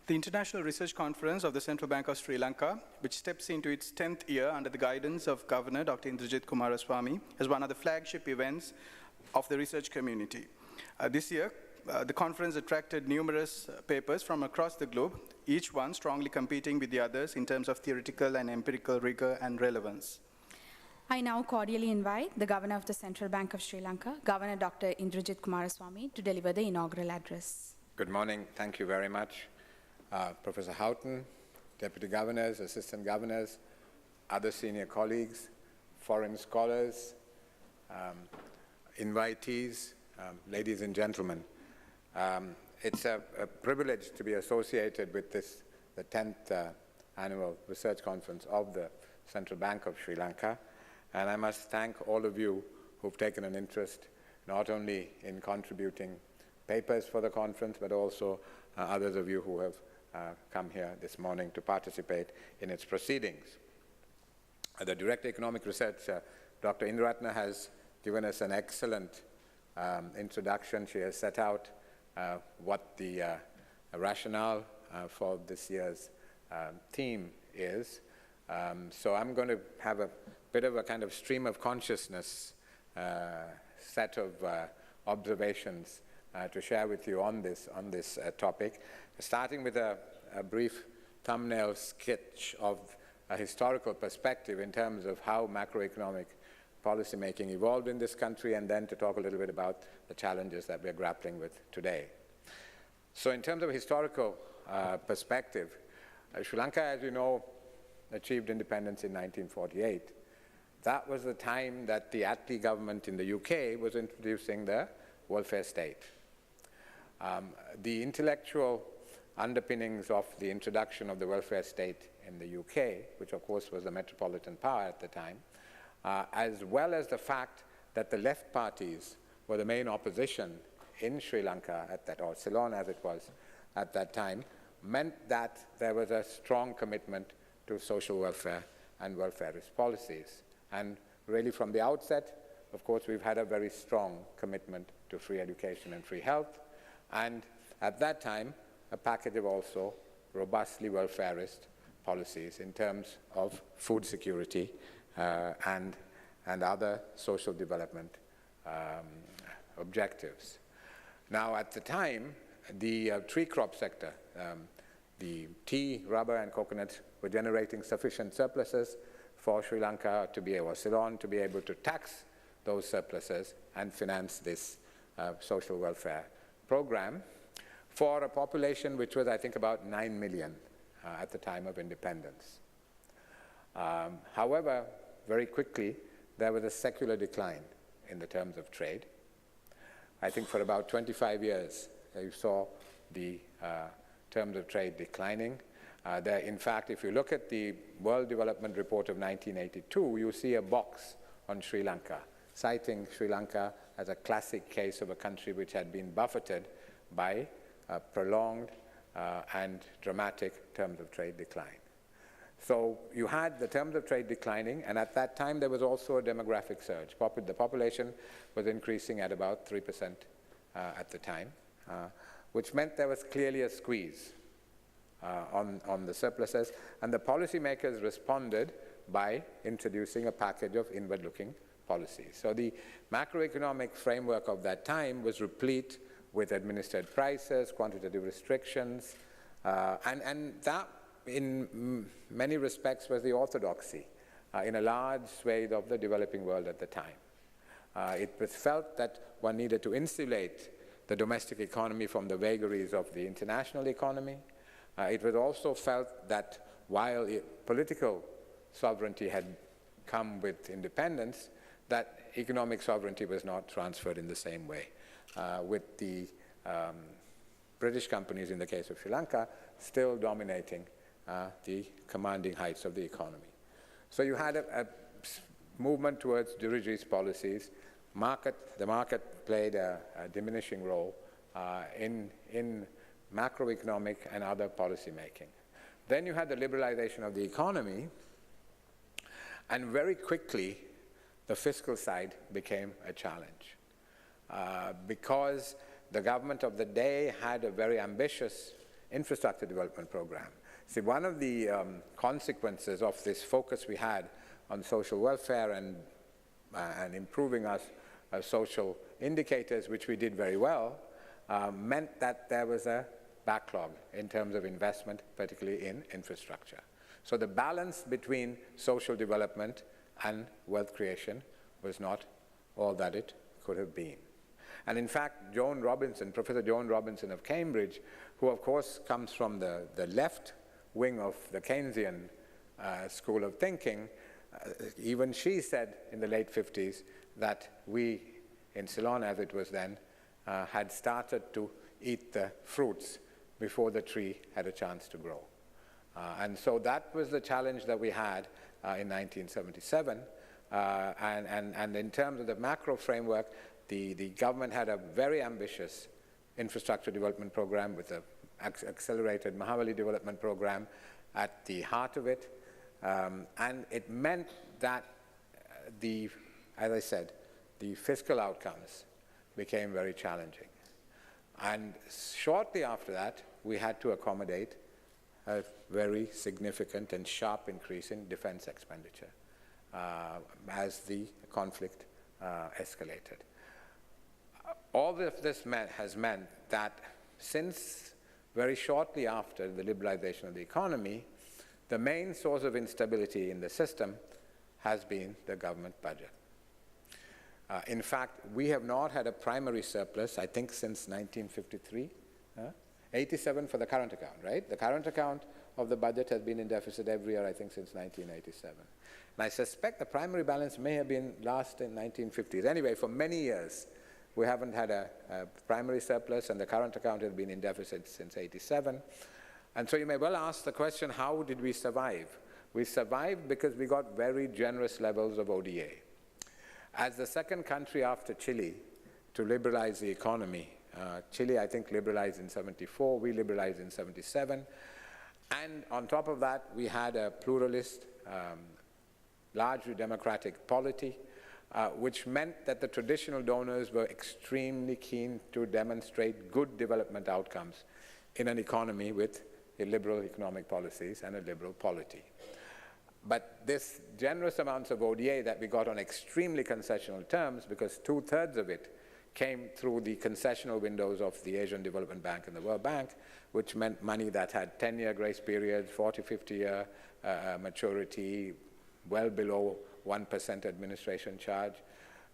The International Research Conference of the Central Bank of Sri Lanka, which steps into its 10th year under the guidance of Governor Dr. Indrajit Coomarasway, is one of the flagship events of the research community. This year, the conference attracted numerous papers from across the globe, each one strongly competing with the others in terms of theoretical and empirical rigor and relevance. I now cordially invite the Governor of the Central Bank of Sri Lanka, Governor Dr. Indrajit Coomarasway, to deliver the inaugural address. Good morning. Thank you very much. Professor Houghton, Deputy Governors, Assistant Governors, other senior colleagues, foreign scholars, invitees, ladies and gentlemen. It's a privilege to be associated with the 10th annual research conference of the Central Bank of Sri Lanka. And I must thank all of you who've taken an interest not only in contributing papers for the conference, but also others of you who have come here this morning to participate in its proceedings. The Director of Economic Research, Dr. Indrajit, has given us an excellent introduction. She has set out what the rationale for this year's theme is. So I'm going to have a bit of a kind of stream of consciousness set of observations to share with you on this topic, starting with a brief thumbnail sketch of a historical perspective in terms of how macroeconomic policy making evolved in this country, and then to talk a little bit about the challenges that we're grappling with today. So in terms of historical perspective, Sri Lanka, as you know, achieved independence in 1948. That was the time that the Attlee government in the UK was introducing the welfare state. The intellectual underpinnings of the introduction of the welfare state in the UK, which of course was the metropolitan power at the time, as well as the fact that the left parties were the main opposition in Sri Lanka at that, or Ceylon as it was at that time, meant that there was a strong commitment to social welfare and welfarist policies. And really from the outset, of course, we've had a very strong commitment to free education and free health, and at that time, a package of also robustly welfarist policies in terms of food security and other social development objectives. Now, at the time, the tree crop sector, the tea, rubber, and coconut were generating sufficient surpluses for Sri Lanka to be able, Ceylon, to be able to tax those surpluses and finance this social welfare program for a population which was, I think, about 9 million at the time of independence. However, very quickly, there was a secular decline in the terms of trade. I think for about 25 years, you saw the terms of trade declining. In fact, if you look at the World Development Report of 1982, you see a box on Sri Lanka, citing Sri Lanka as a classic case of a country which had been buffeted by prolonged and dramatic terms of trade decline. So you had the terms of trade declining, and at that time there was also a demographic surge. The population was increasing at about 3% at the time, which meant there was clearly a squeeze on the surpluses, and the policymakers responded by introducing a package of inward-looking policies. So the macroeconomic framework of that time was replete with administered prices, quantitative restrictions, and that in many respects was the orthodoxy in a large swathe of the developing world at the time. It was felt that one needed to insulate the domestic economy from the vagaries of the international economy. It was also felt that while political sovereignty had come with independence, that economic sovereignty was not transferred in the same way, with the British companies, in the case of Sri Lanka, still dominating the commanding heights of the economy. So you had a movement towards dirigiist policies. The market played a diminishing role in macroeconomic and other policy making. Then you had the liberalization of the economy, and very quickly the fiscal side became a challenge because the government of the day had a very ambitious infrastructure development program. See, one of the consequences of this focus we had on social welfare and improving our social indicators, which we did very well, meant that there was a backlog in terms of investment, particularly in infrastructure. So the balance between social development and wealth creation was not all that it could have been. And in fact, Professor Joan Robinson of Cambridge, who of course comes from the left wing of the Keynesian school of thinking, even she said in the late 50s that we in Ceylon, as it was then, had started to eat the fruits before the tree had a chance to grow. And so that was the challenge that we had in 1977. And in terms of the macro framework, the government had a very ambitious infrastructure development program with an accelerated Mahavali development program at the heart of it. And it meant that as I said, the fiscal outcomes became very challenging. And shortly after that, we had to accommodate a very significant and sharp increase in defense expenditure as the conflict escalated. All of this has meant that since very shortly after the liberalization of the economy, the main source of instability in the system has been the government budget. In fact, we have not had a primary surplus, I think, since 1953. 87 for the current account, right? The current account of the budget has been in deficit every year, I think, since 1987. And I suspect the primary balance may have been last in 1950s. Anyway, for many years, we haven't had a primary surplus, and the current account has been in deficit since 87. And so you may well ask the question, how did we survive? We survived because we got very generous levels of ODA. As the second country after Chile to liberalize the economy, Chile, I think, liberalized in 74, we liberalized in 77. And on top of that, we had a pluralist, largely democratic polity, which meant that the traditional donors were extremely keen to demonstrate good development outcomes in an economy with liberal economic policies and a liberal polity. But this generous amounts of ODA that we got on extremely concessional terms, because 2/3 of it came through the concessional windows of the Asian Development Bank and the World Bank, which meant money that had 10-year grace periods, 40, 50-year maturity, well below 1% administration charge.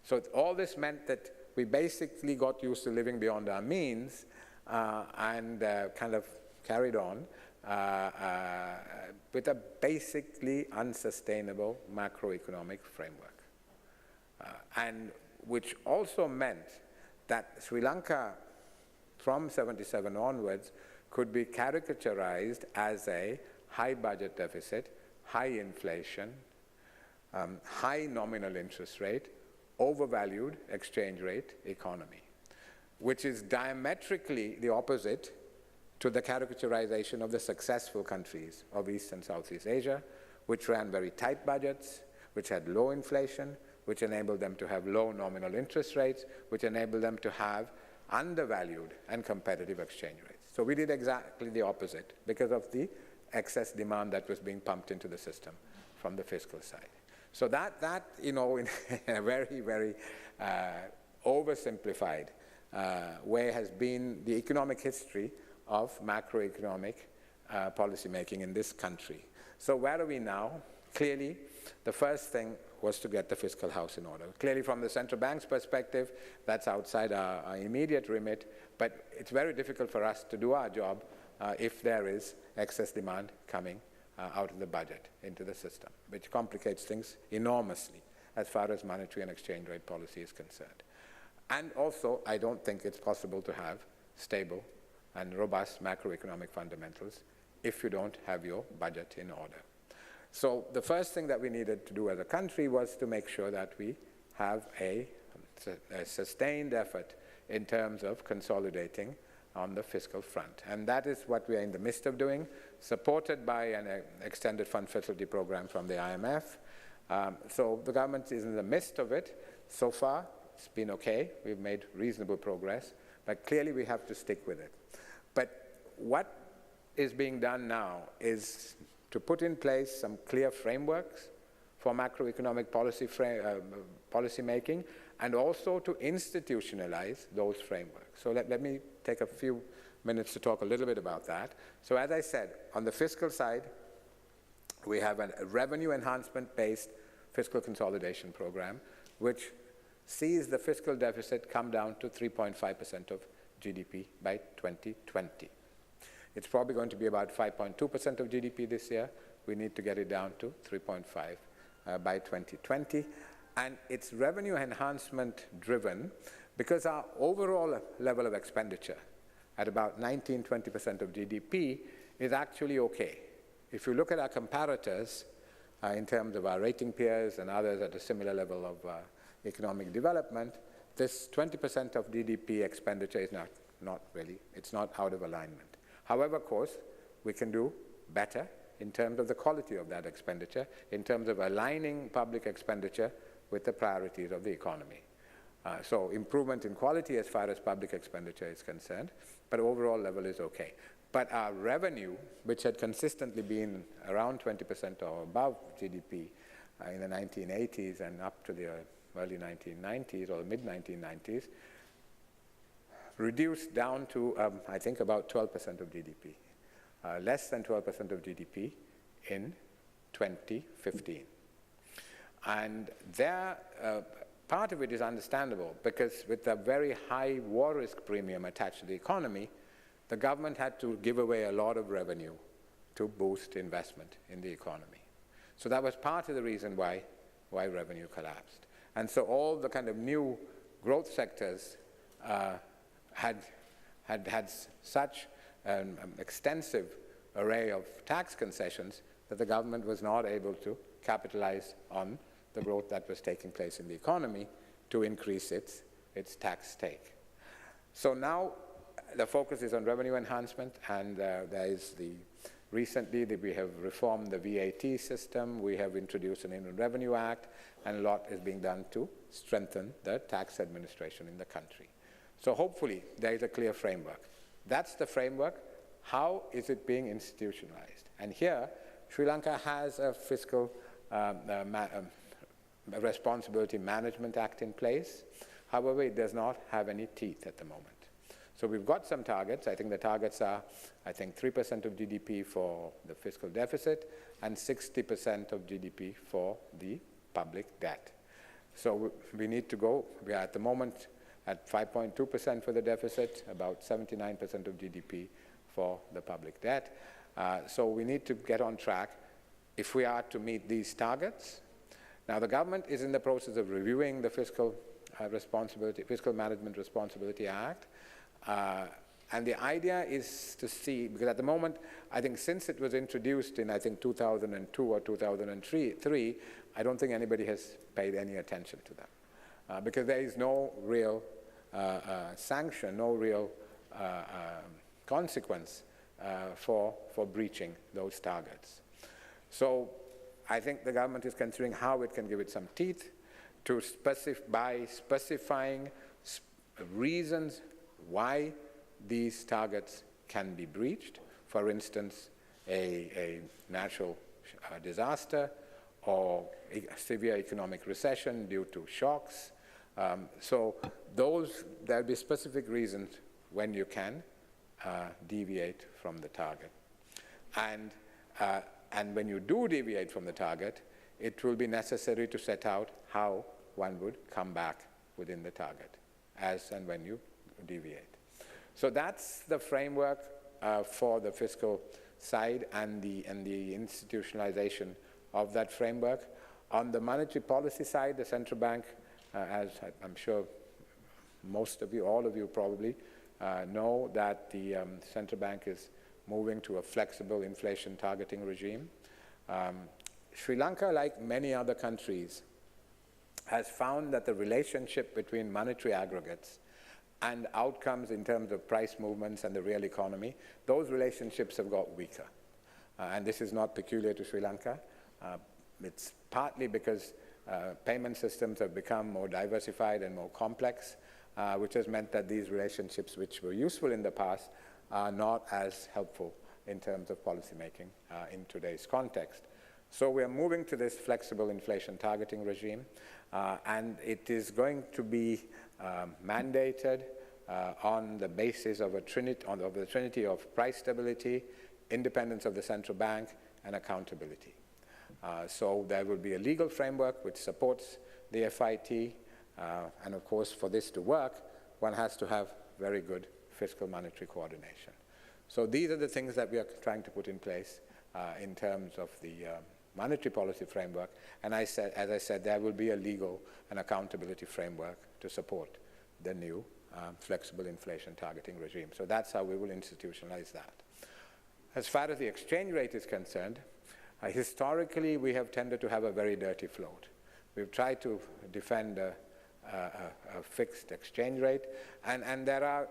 So all this meant that we basically got used to living beyond our means and kind of carried on with a basically unsustainable macroeconomic framework. And which also meant that Sri Lanka, from 77 onwards, could be caricaturized as a high budget deficit, high inflation, high nominal interest rate, overvalued exchange rate economy, which is diametrically the opposite to the caricaturization of the successful countries of East and Southeast Asia, which ran very tight budgets, which had low inflation, which enabled them to have low nominal interest rates, which enabled them to have undervalued and competitive exchange rates. So we did exactly the opposite because of the excess demand that was being pumped into the system from the fiscal side. So that in a very, very oversimplified way has been the economic history of macroeconomic policy making in this country. So where are we now? Clearly, the first thing was to get the fiscal house in order. Clearly, from the central bank's perspective, that's outside our immediate remit, but it's very difficult for us to do our job if there is excess demand coming out of the budget into the system, which complicates things enormously as far as monetary and exchange rate policy is concerned. And also, I don't think it's possible to have stable and robust macroeconomic fundamentals if you don't have your budget in order. So the first thing that we needed to do as a country was to make sure that we have a sustained effort in terms of consolidating on the fiscal front. And that is what we are in the midst of doing, supported by an extended fund facility program from the IMF. So the government is in the midst of it. So far, it's been okay. We've made reasonable progress, but clearly we have to stick with it. But what is being done now is to put in place some clear frameworks for macroeconomic policy making, and also to institutionalize those frameworks. So let me take a few minutes to talk a little bit about that. So as I said, on the fiscal side, we have a revenue enhancement-based fiscal consolidation program, which sees the fiscal deficit come down to 3.5% of GDP by 2020. It's probably going to be about 5.2% of GDP this year. We need to get it down to 3.5 by 2020. And it's revenue enhancement driven because our overall level of expenditure at about 19-20% of GDP is actually okay. If you look at our comparators in terms of our rating peers and others at a similar level of economic development, this 20% of GDP expenditure is not really, it's not out of alignment. However, of course, we can do better in terms of the quality of that expenditure, in terms of aligning public expenditure with the priorities of the economy. So improvement in quality as far as public expenditure is concerned, but overall level is okay. But our revenue, which had consistently been around 20% or above GDP in the 1980s and up to the early 1990s or the mid-1990s, reduced down to, I think, about 12% of GDP, less than 12% of GDP in 2015. And there, part of it is understandable because with the very high war risk premium attached to the economy, the government had to give away a lot of revenue to boost investment in the economy. So that was part of the reason why revenue collapsed. And so all the kind of new growth sectors had such an extensive array of tax concessions that the government was not able to capitalize on the growth that was taking place in the economy to increase its tax take. So now the focus is on revenue enhancement, and there is recently we have reformed the VAT system, we have introduced an Inland Revenue Act, and a lot is being done to strengthen the tax administration in the country. So hopefully there is a clear framework. That's the framework. How is it being institutionalized? And here, Sri Lanka has a fiscal Responsibility Management Act in place. However, it does not have any teeth at the moment. So we've got some targets. I think the targets are, 3% of GDP for the fiscal deficit and 60% of GDP for the public debt. So we need to go, we are at the moment at 5.2% for the deficit, about 79% of GDP for the public debt. So we need to get on track if we are to meet these targets. Now the government is in the process of reviewing the Fiscal Management Responsibility Act. And the idea is to see, because at the moment, I think since it was introduced in, 2002 or 2003, I don't think anybody has paid any attention to that. Because there is no real sanction, no real consequence for breaching those targets. So I think the government is considering how it can give it some teeth to by specifying reasons why these targets can be breached. For instance, a natural disaster or a severe economic recession due to shocks. So there'll be specific reasons when you can deviate from the target. And when you do deviate from the target, it will be necessary to set out how one would come back within the target, as and when you deviate. So that's the framework for the fiscal side and the institutionalization of that framework. On the monetary policy side, the central bank, as I'm sure most of you, all of you probably know, that the central bank is moving to a flexible inflation targeting regime. Sri Lanka, like many other countries, has found that the relationship between monetary aggregates and outcomes in terms of price movements and the real economy, those relationships have got weaker. And this is not peculiar to Sri Lanka. It's partly because payment systems have become more diversified and more complex, which has meant that these relationships, which were useful in the past, are not as helpful in terms of policymaking in today's context. So we are moving to this flexible inflation targeting regime, and it is going to be mandated on the basis of the trinity of price stability, independence of the central bank, and accountability. So there will be a legal framework which supports the FIT, and of course, for this to work, one has to have very good fiscal monetary coordination. So these are the things that we are trying to put in place in terms of the monetary policy framework. And as I said, there will be a legal and accountability framework to support the new flexible inflation targeting regime. So that's how we will institutionalize that. As far as the exchange rate is concerned, historically we have tended to have a very dirty float. We've tried to defend a fixed exchange rate, and there are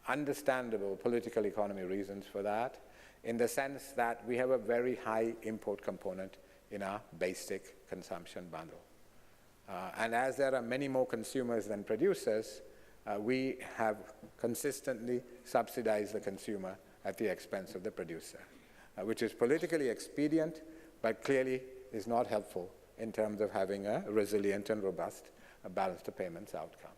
understandable political economy reasons for that, in the sense that we have a very high import component in our basic consumption bundle. And as there are many more consumers than producers, we have consistently subsidized the consumer at the expense of the producer, which is politically expedient, but clearly is not helpful in terms of having a resilient and robust balance to payments outcome.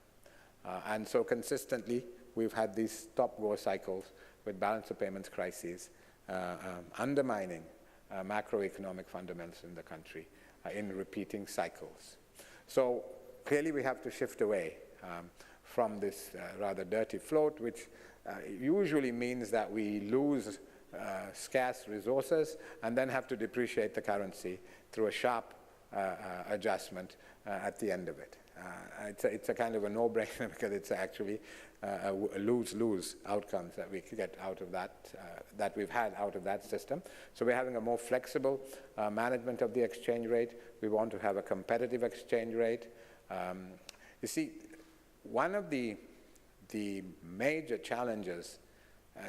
And so consistently, we've had these stop-go cycles with balance of payments crises, undermining macroeconomic fundamentals in the country in repeating cycles. So clearly we have to shift away from this rather dirty float, which usually means that we lose scarce resources and then have to depreciate the currency through a sharp adjustment at the end of it. It's a kind of a no-brainer because it's actually a lose-lose outcomes that we could get out of that, that we've had out of that system. So we're having a more flexible management of the exchange rate. We want to have a competitive exchange rate. You see, one of the major challenges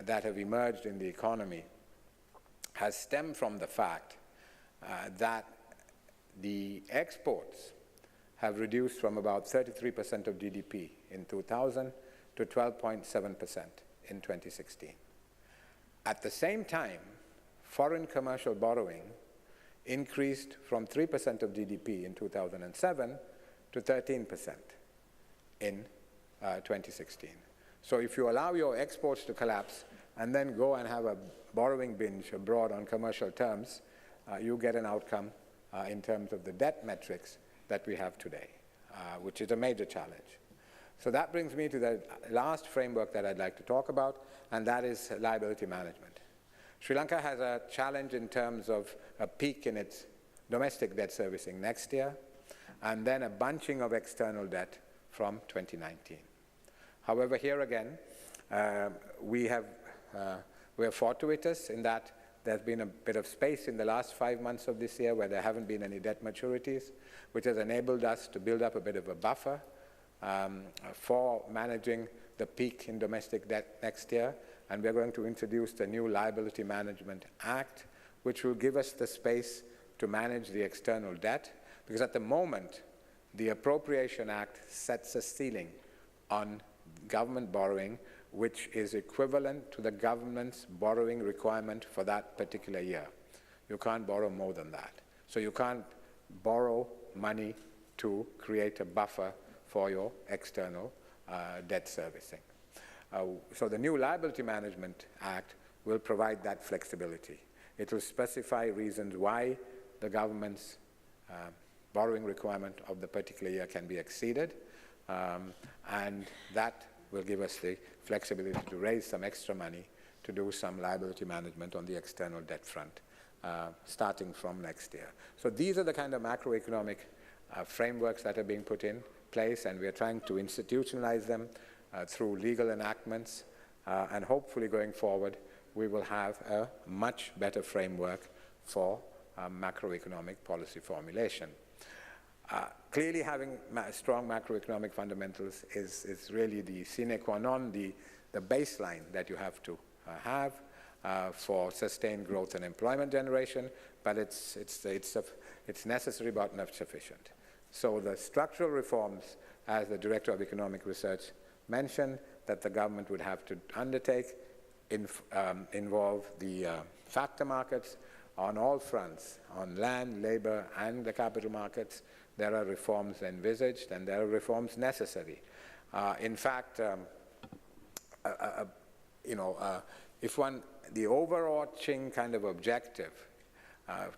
that have emerged in the economy has stemmed from the fact that the exports have reduced from about 33% of GDP in 2000 to 12.7% in 2016. At the same time, foreign commercial borrowing increased from 3% of GDP in 2007 to 13% in 2016. So if you allow your exports to collapse and then go and have a borrowing binge abroad on commercial terms, you get an outcome in terms of the debt metrics that we have today, which is a major challenge. So that brings me to the last framework that I'd like to talk about, and that is liability management. Sri Lanka has a challenge in terms of a peak in its domestic debt servicing next year, and then a bunching of external debt from 2019. However, here again, we are fortuitous in that there's been a bit of space in the last 5 months of this year where there haven't been any debt maturities, which has enabled us to build up a bit of a buffer for managing the peak in domestic debt next year. And we're going to introduce the new Liability Management Act, which will give us the space to manage the external debt, because at the moment, the Appropriation Act sets a ceiling on government borrowing, which is equivalent to the government's borrowing requirement for that particular year. You can't borrow more than that. So you can't borrow money to create a buffer for your external debt servicing. So the new Liability Management Act will provide that flexibility. It will specify reasons why the government's borrowing requirement of the particular year can be exceeded, and that will give us the flexibility to raise some extra money to do some liability management on the external debt front, starting from next year. So these are the kind of macroeconomic frameworks that are being put in place, and we are trying to institutionalize them through legal enactments, and hopefully going forward, we will have a much better framework for macroeconomic policy formulation. Clearly having strong macroeconomic fundamentals is really the sine qua non, the baseline that you have to have for sustained growth and employment generation, but it's necessary but not sufficient. So the structural reforms, as the Director of Economic Research mentioned, that the government would have to undertake involve the factor markets on all fronts, on land, labor, and the capital markets. There are reforms envisaged, and there are reforms necessary. In fact, the overarching kind of objective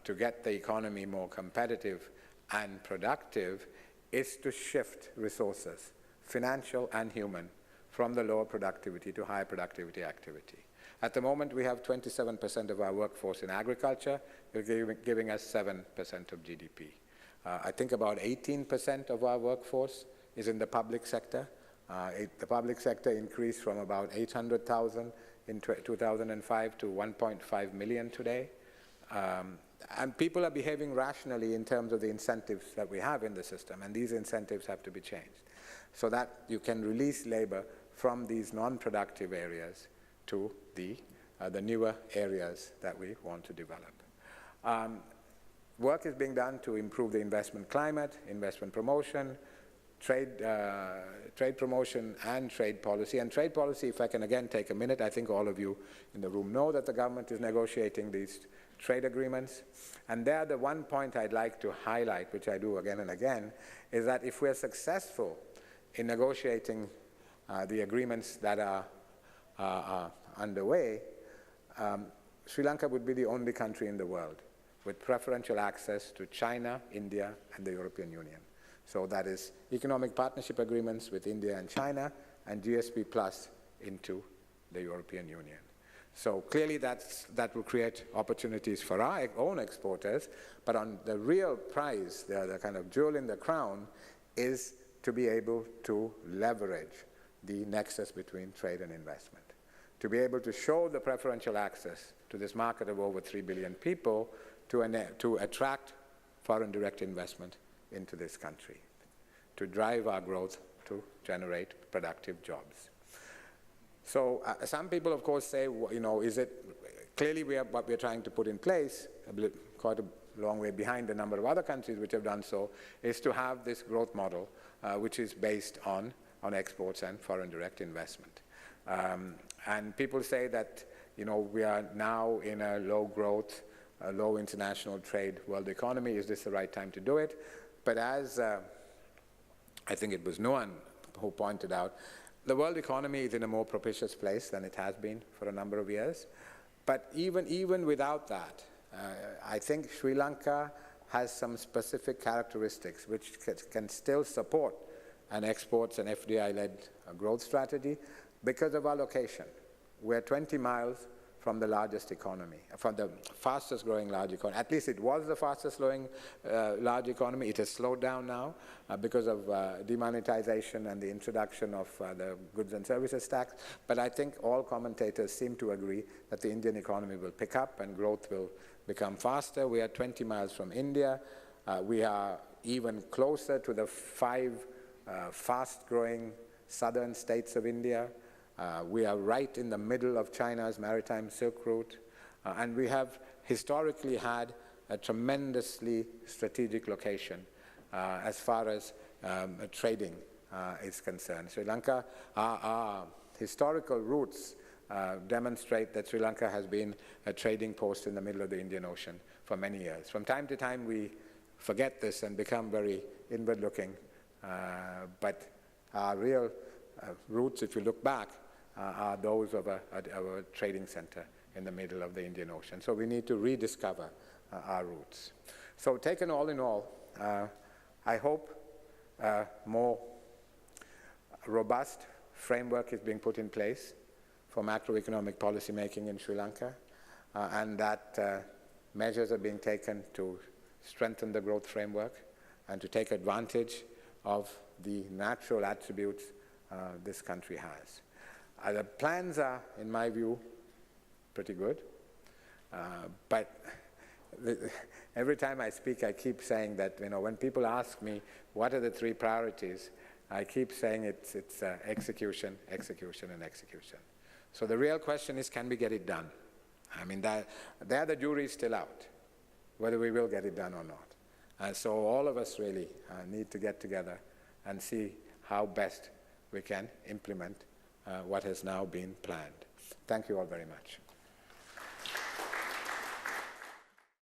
to get the economy more competitive and productive is to shift resources, financial and human, from the lower productivity to higher productivity activity. At the moment, we have 27% of our workforce in agriculture, giving us 7% of GDP. I think about 18% of our workforce is in the public sector. The public sector increased from about 800,000 in 2005 to 1.5 million today. And people are behaving rationally in terms of the incentives that we have in the system, and these incentives have to be changed so that you can release labor from these non-productive areas to the newer areas that we want to develop. Work is being done to improve the investment climate, investment promotion, trade promotion, and trade policy. And trade policy, if I can again take a minute, I think all of you in the room know that the government is negotiating these trade agreements. And there, the one point I'd like to highlight, which I do again and again, is that if we're successful in negotiating the agreements that are underway, Sri Lanka would be the only country in the world with preferential access to China, India, and the European Union. So that is economic partnership agreements with India and China, and GSP Plus into the European Union. So clearly that will create opportunities for our own exporters, but on the real prize, the kind of jewel in the crown, is to be able to leverage the nexus between trade and investment. To be able to show the preferential access to this market of over 3 billion people to attract foreign direct investment into this country, to drive our growth, to generate productive jobs. So some people, of course, say, is it clearly what we're trying to put in place, quite a long way behind a number of other countries which have done so, is to have this growth model which is based on exports and foreign direct investment. And people say that we are now in a low growth, a low international trade world economy. Is this the right time to do it? But as I think it was Nuan who pointed out, the world economy is in a more propitious place than it has been for a number of years. But even without that, I think Sri Lanka has some specific characteristics which can still support an exports and FDI-led growth strategy because of our location. We're 20 miles from the largest economy, from the fastest growing large economy. At least it was the fastest growing large economy. It has slowed down now because of demonetization and the introduction of the goods and services tax. But I think all commentators seem to agree that the Indian economy will pick up and growth will become faster. We are 20 miles from India. We are even closer to the 5 fast-growing southern states of India. We are right in the middle of China's maritime Silk Route, and we have historically had a tremendously strategic location as far as trading is concerned. Sri Lanka, our historical roots demonstrate that Sri Lanka has been a trading post in the middle of the Indian Ocean for many years. From time to time, we forget this and become very inward-looking, but our real roots, if you look back, are those of a trading center in the middle of the Indian Ocean. So we need to rediscover our roots. So taken all in all, I hope a more robust framework is being put in place for macroeconomic policy making in Sri Lanka, and that measures are being taken to strengthen the growth framework and to take advantage of the natural attributes this country has. The plans are, in my view, pretty good, but every time I speak, I keep saying that, when people ask me, what are the 3 priorities, I keep saying it's execution, execution, and execution. So the real question is, can we get it done? I mean, there the jury is still out, whether we will get it done or not. So all of us really need to get together and see how best we can implement what has now been planned. Thank you all very much.